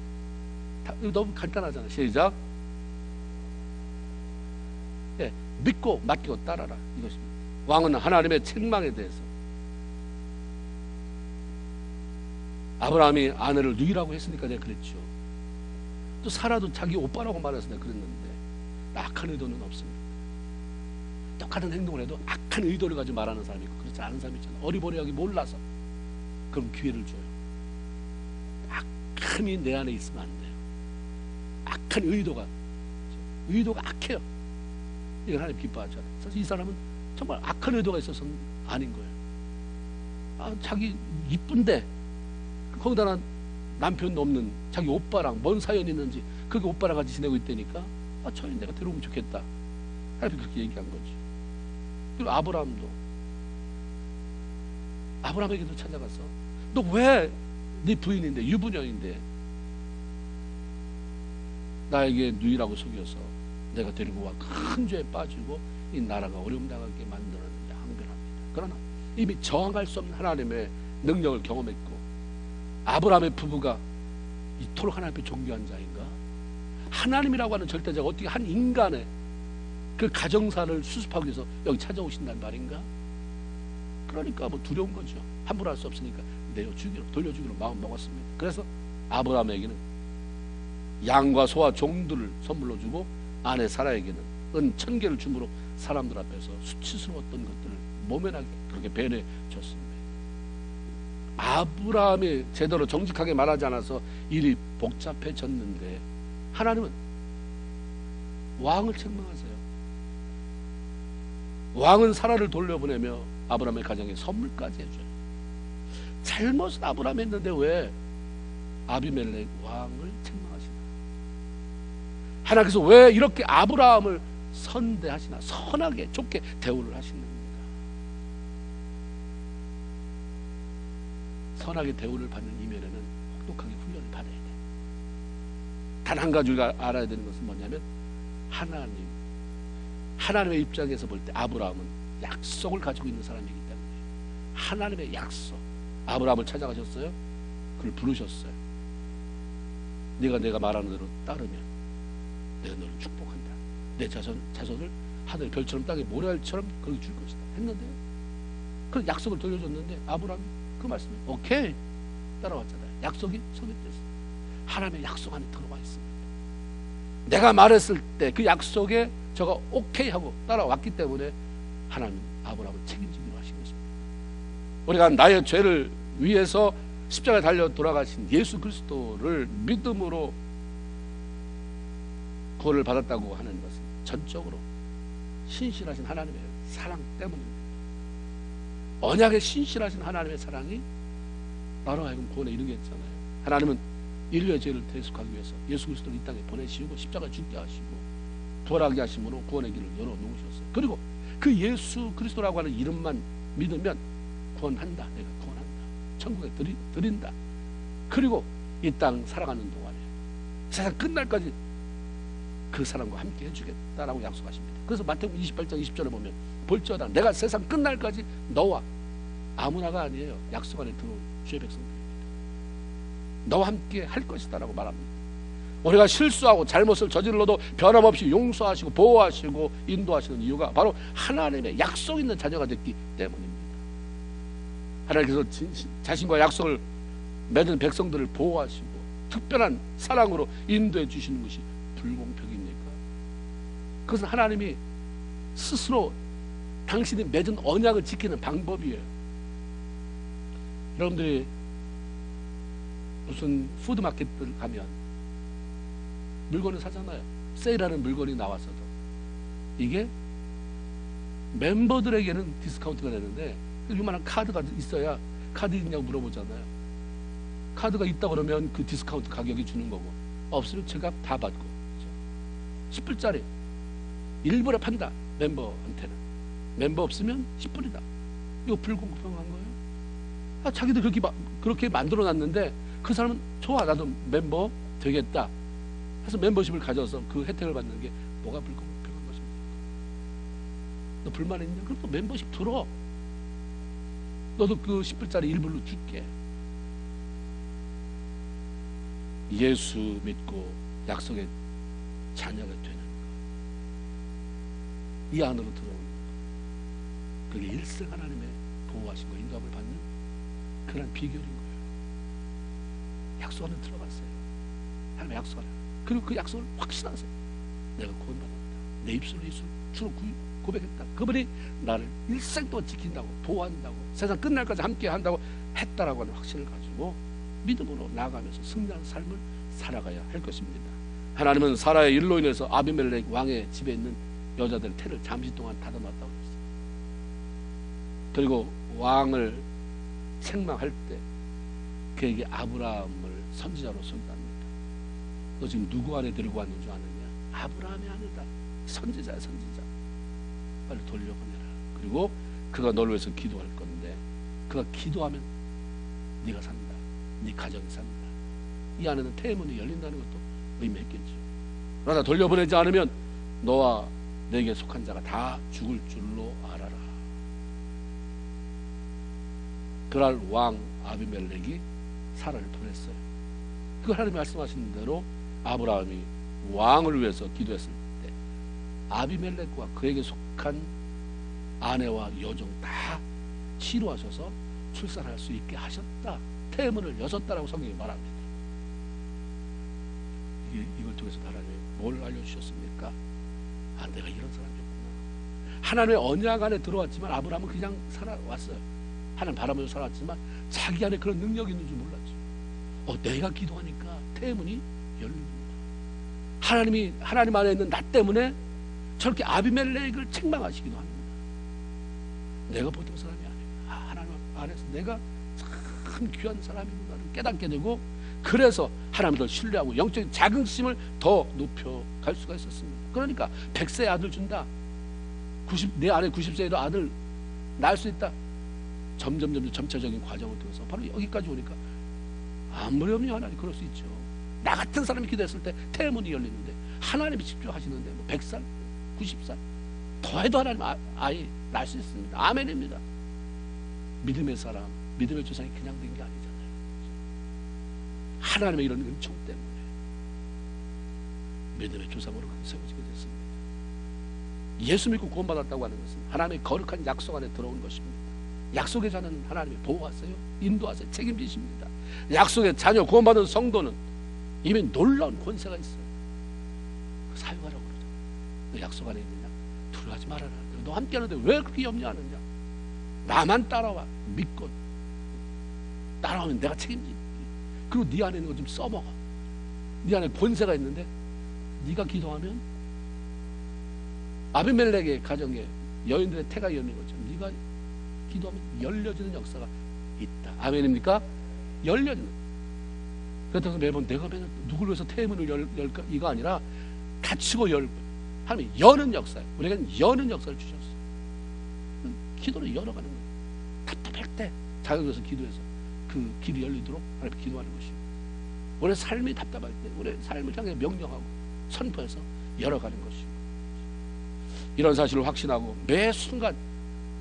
이거 너무 간단하잖아요. 시작. 예, 믿고 맡기고 따라라. 이것입니다. 왕은 하나님의 책망에 대해서 아브라함이 아내를 누이라고 했으니까 내가 그랬죠. 또 사라도 자기 오빠라고 말해서 내가 그랬는데 악한 의도는 없습니다. 똑같은 행동을 해도 악한 의도를 가지고 말하는 사람이 있고 그렇지 않은 사람이 있잖아요. 어리버리하게 몰라서. 그럼 기회를 줘요. 악함이 내 안에 있으면 안 돼요. 악한 의도가 악해요. 이건 하나님 기뻐하지 않아요. 사실 이 사람은 정말 악한 의도가 있어서는 아닌 거예요. 자기 이쁜데 거기다가 남편도 없는 자기 오빠랑 뭔 사연이 있는지 그게 오빠랑 같이 지내고 있다니까 저 여인 내가 데려오면 좋겠다. 하나님 그렇게 얘기한 거지. 그리고 아브라함에게도 찾아가서 너 왜 네 부인인데 유부녀인데 나에게 누이라고 속여서 내가 데리고 와 큰 죄에 빠지고 이 나라가 어려움 당하게 만드는지 항변합니다. 그러나 이미 저항할 수 없는 하나님의 능력을 경험했고 아브라함의 부부가 이토록 하나님 앞에 존귀한 자인가? 하나님이라고 하는 절대자가 어떻게 한 인간의 그 가정사를 수습하기 위해서 여기 찾아오신단 말인가? 그러니까 뭐 두려운 거죠. 함부로 할 수 없으니까 내어주기로 돌려주기로 마음 먹었습니다. 그래서 아브라함에게는 양과 소와 종들을 선물로 주고 아내 사라에게는 은 1000개를 줌으로 사람들 앞에서 수치스러웠던 것들을 모면하게 그렇게 배려해 줬습니다. 아브라함이 제대로 정직하게 말하지 않아서 일이 복잡해졌는데 하나님은 왕을 책망하세요. 왕은 사라를 돌려보내며 아브라함의 가정에 선물까지 해줘요. 잘못은 아브라함이 했는데 왜 아비멜렉 왕을 책망하시나? 하나님께서 왜 이렇게 아브라함을 선대하시나? 선하게 좋게 대우를 하시는 겁니다. 선하게 대우를 받는 이면에는 혹독하게 훈련을 받아야 돼. 단 한 가지 우리가 알아야 되는 것은 뭐냐면 하나님의 입장에서 볼 때 아브라함은 약속을 가지고 있는 사람이기 때문에 하나님의 약속. 아브라함을 찾아가셨어요. 그를 부르셨어요. 내가 말하는 대로 따르면 내가 너를 축복한다. 내 자손을 하늘 별처럼 땅에 모래알처럼 그렇게 줄 것이다 했는데 그 약속을 돌려줬는데 아브라함이 그 말씀에 오케이 따라왔잖아요. 약속이 성립됐어요. 하나님의 약속 안에 들어와 있습니다. 내가 말했을 때 그 약속에 저가 오케이 하고 따라왔기 때문에 하나님은 아브라함을 책임지기로 하신 것입니다. 우리가 나의 죄를 위해서 십자가에 달려 돌아가신 예수 그리스도를 믿음으로 구원을 받았다고 하는 것은 전적으로 신실하신 하나님의 사랑 때문입니다. 언약에 신실하신 하나님의 사랑이 나로 하여금 구원에 이르게 했잖아요. 하나님은 인류의 죄를 대속하기 위해서 예수 그리스도를 이 땅에 보내시고 십자가에 죽게 하시고 부활하게 하심으로 구원의 길을 열어놓으셨어요. 그리고 그 예수 그리스도라고 하는 이름만 믿으면 구원한다. 내가 구원한다. 천국에 드린다. 그리고 이 땅 살아가는 동안에 세상 끝날까지 그 사람과 함께 해주겠다라고 약속하십니다. 그래서 마태복음 28장 20절에 보면 볼지어다 내가 세상 끝날까지 너와 아무나가 아니에요. 약속 안에 들어온 주의 백성들입니다. 너와 함께 할 것이다라고 말합니다. 우리가 실수하고 잘못을 저질러도 변함없이 용서하시고 보호하시고 인도하시는 이유가 바로 하나님의 약속 있는 자녀가 됐기 때문입니다. 하나님께서 자신과 약속을 맺은 백성들을 보호하시고 특별한 사랑으로 인도해 주시는 것이 불공평입니까? 그것은 하나님이 스스로 당신이 맺은 언약을 지키는 방법이에요. 여러분들이 무슨 푸드마켓들 가면 물건을 사잖아요. 세일하는 물건이 나왔어도 이게 멤버들에게는 디스카운트가 되는데 이만한 카드가 있어야 카드 있냐고 물어보잖아요. 카드가 있다 그러면 그 디스카운트 가격이 주는 거고, 없으면 제값 다 받고. 그렇죠? 10불짜리 일부러 판다. 멤버한테는 멤버 없으면 10불이다. 이거 불공평한 거예요. 자기도 그렇게 만들어 놨는데 그 사람은 좋아, 나도 멤버 되겠다 해서 멤버십을 가져서 그 혜택을 받는 게 뭐가 불공평한 것입니까? 너 불만 있냐? 그럼 또 멤버십 들어. 너도 그 10불짜리 일불로 줄게. 예수 믿고 약속의 자녀가 되는 것, 이 안으로 들어오는 것, 그게 일생 하나님의 보호하심과 인도함을 받는 그런 비결인 거예요. 약속 안에 들어갔어요. 하나님의 약속 안에. 그리고 그 약속을 확신하세요. 내가 구원받았다. 내 입술로 예수 주로 고백했다. 그분이 나를 일생 동안 지킨다고, 보호한다고, 세상 끝날까지 함께 한다고 했다라고 하는 확신을 가지고 믿음으로 나아가면서 승리하는 삶을 살아가야 할 것입니다. 하나님은 사라의 일로 인해서 아비멜렉 왕의 집에 있는 여자들의 태를 잠시 동안 닫아놨다고 했어요. 그리고 왕을 책망할 때 그에게 아브라함을 선지자로 소개합니다. 너 지금 누구 안에 들고 왔는 줄 아느냐? 아브라함의 아내다. 선지자야, 선지자. 빨리 돌려보내라. 그리고 그가 너를 위해서 기도할 건데 그가 기도하면 네가 산다. 네 가정이 산다. 이 안에는 태문이 열린다는 것도 의미했겠죠. 그러나 돌려보내지 않으면 너와 내게 속한 자가 다 죽을 줄로 알아라. 그날 왕 아비멜렉이 사라를 보냈어요. 그 하나님 말씀하신 대로 아브라함이 왕을 위해서 기도했을 때 아비멜렉과 그에게 속한 아내와 여종 다 치료하셔서 출산할 수 있게 하셨다. 태문을 여셨다라고 성경이 말합니다. 이걸 통해서 하나님이 뭘 알려주셨습니까? 내가 이런 사람이었구나. 하나님의 언약 안에 들어왔지만 아브라함은 그냥 살아왔어요. 하나님 바라보면서 살았지만 자기 안에 그런 능력이 있는 줄 몰랐죠. 내가 기도하니까 태문이 열리는구나. 하나님 안에 있는 나 때문에 저렇게 아비멜렉을 책망하시기도 합니다. 내가 보통 사람이 아니야. 하나님 안에서 내가 참 귀한 사람이구나를 깨닫게 되고, 그래서 하나님을 신뢰하고 영적인 자긍심을 더 높여갈 수가 있었습니다. 그러니까 100세의 아들 준다. 내 안에 90세의 아들 낳을 수 있다. 점점 점차적인 과정을 통해서 바로 여기까지 오니까 아무렴요 하나님 그럴 수 있죠. 나 같은 사람이 기도했을 때 태문이 열리는데 하나님이 직접 하시는데 100살, 90살 더해도 하나님 아이 낳을 수 있습니다. 아멘입니다. 믿음의 사람, 믿음의 조상이 그냥 된 게 아니잖아요. 하나님의 이런 은총 때문에 믿음의 조상으로 세워지게 됐습니다. 예수 믿고 구원받았다고 하는 것은 하나님의 거룩한 약속 안에 들어온 것입니다. 약속의 자녀는 하나님이 보호하세요, 인도하세요, 책임지십니다. 약속의 자녀 구원받은 성도는 이미 놀라운 권세가 있어요. 사용하라고 그러죠. 너 약속 안에 있느냐? 두려워하지 말아라. 너 함께 하는데 왜 그렇게 염려하느냐? 나만 따라와. 믿고 따라오면 내가 책임질게. 그리고 네 안에 있는 거 좀 써먹어. 네 안에 권세가 있는데 네가 기도하면 아비멜렉의 가정에 여인들의 태가 열리는 것처럼 네가 기도하면 열려지는 역사가 있다. 아멘입니까? 열려지는. 그렇다고 매번 내가 맨날 누구를 위해서 태문을 열까? 이거 아니라 닫히고 열고 하나님이 여는 역사예요. 우리에게는 여는 역사를 주셨어요. 기도를 열어가는 거예요. 답답할 때 자격해서 기도해서 그 길이 열리도록 하나님 기도하는 것입니다. 우리의 삶이 답답할 때 우리의 삶을 향해 명령하고 선포해서 열어가는 것입니다. 이런 사실을 확신하고 매 순간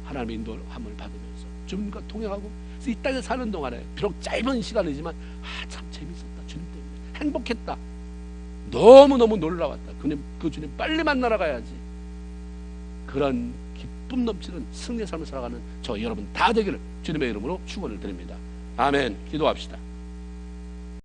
하나님의 인도함을 받으면서 주님과 동행하고 이 땅에 사는 동안에 비록 짧은 시간이지만 참 재밌었다. 주님 때문에 행복했다. 너무너무 놀라웠다. 그 주님 빨리 만나러 가야지. 그런 기쁨 넘치는 승리의 삶을 살아가는 저 여러분 다 되기를 주님의 이름으로 축원을 드립니다. 아멘. 기도합시다.